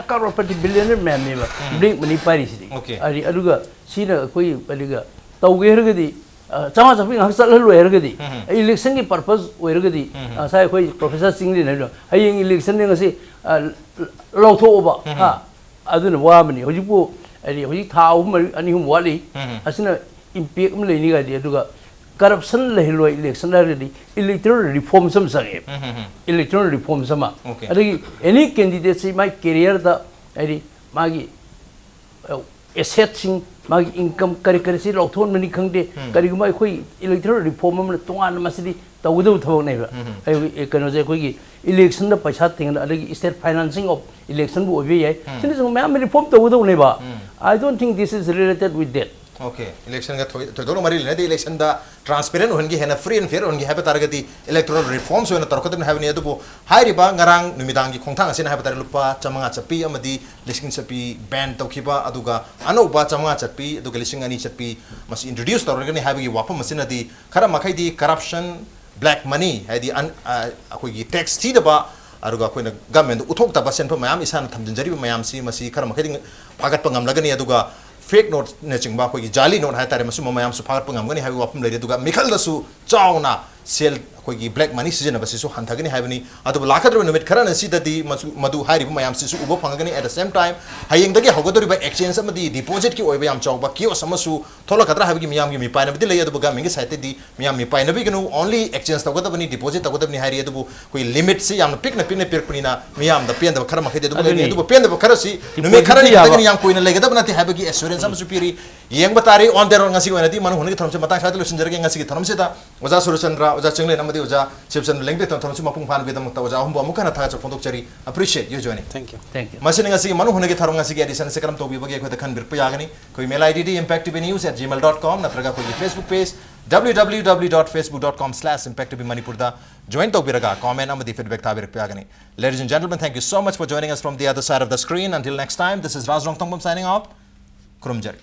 D: करोड़पति बिलियनर मैम ने ब्रेक मनी पारिसी अदि अदुगा सीना कोई अदुगा तौगे हरगदी चामा चापी हक चल लोयरगदी इलेक्शन की पर्पस ओयरगदी साय कोई प्रोफेसर सिंगली न हयेंग इलेक्शन ने ngasi लौथोबा हा अदुन वामनी होजिपु अदि होजि था अनि हुम वाली असिना इम्पैक्ट म लेनी गादी अदुगा करप्शन लेहलो इलेक्शन रेडी इलेक्टोरल रिफॉर्म सम सगे इलेक्टोरल रिफॉर्म समा अदि एनी कैंडिडेट से माय करियर दा अदि मागी एसेट सिंग मागी इनकम करी करी से लौथोन मनी खंगदे करीगुमा कोई इलेक्टोरल रिफॉर्म में तोंगान मसदी तौदो थबक नैबा ए कनो जे कोई इलेक्शन दा पैसा थिंग अदगी स्टेट फाइनेंसिंग ऑफ इलेक्शन बु ओबे याय सिने जो मैम रिफॉर्म तौदो नैबा I don't think this is related with that
A: okay election का थोदो मरी लेने इलेक्शन दा ट्रांसपेरेंट होनगी हेना फ्री एंड फेयर होनगी हैबे तारगती इलेक्टोरल रिफॉर्म्स होना तरकदन हैबनी अदुबो हाइरिबा ngarang numidangi khongthang asina हैबे तार लुपा चमंगा चपी अमदी लिसिंग चपी बैन तौखिबा अदुगा अनौबा चमंगा चपी अदुगा लिसिंग अनि चपी मस इंट्रोड्यूस तौरगनी हैबगी वाफम मसिनदी खरा मखैदी करप्शन ब्लैक मनी हैदी अखोगी टैक्स थीदबा अरुगा कोइना गवर्नमेंट उथोक्तबा सेनफो मयाम इसान थमजनजरिबा मयाम सी मसी खरा मखैदी फागत पंगमलगनी अदुगा फेक नोट ने चिंबा कोई जाली नोट है तारे मसु मयाम सु फागत पंगमगनी हैबी वाफम लेरे दुगा मिखल दसु चाउना सेल कोई ब्लैक मनी सीजन बसिसु हंथगनी हैबनी अदु लाखद्रो निमित खरन सिददी मदु हारिबु मयाम सिसु उबो फंगगनी एट द सेम टाइम हायेंगदगी हगदोरिबा एक्सचेंज अमदी डिपॉजिट की ओइबा याम चाउबा कियो समसु थोलकद्रा हैबगी मियाम गी मिपाइनबदी लय अदु गवर्नमेंट गी साइटदी मियाम मिपाइनबी गनु ओनली एक्सचेंज तगदबनी डिपॉजिट तगदबनी हारि अदु कोई लिमिट से याम पिकना पिरकपुनिना मियाम द पेंद खर मखैदे अदु लय अदु पेंद खरसी नुमे खरनी तगनी याम कोइना लेगदब नति हैबगी एश्योरेंस समसु पिरी येंग बतारी ऑन देर ngasi ओनदी मनु हुनगी थरमसे मता साइड लुसिनजरगे ngasi gi थरमसे दा ओजा सुरचंद्रा ओजा चिंगलेन अमदी ओजा शिवचंद्र लेंगबे थरमसे मपुंग फान बेदम त ओजा हमबो अमुकना थागा फोंदोक चरी appreciate you joining
E: thank you
A: मसिन ngasi मनु हुनगी थरम ngasi gi एडिशन से करम तो बिबगे खो खन बिरप यागनी कोई मेल आईडी impacttvnews@gmail.com नत्रगा कोई Facebook page www.facebook.com/impacttvmanipur da join to biraga comment amadi feedback ta birak yagani ladies and gentlemen thank you so much for joining us from the other side of the screen until next time this is NONGTHOMBAM signing off kurumjari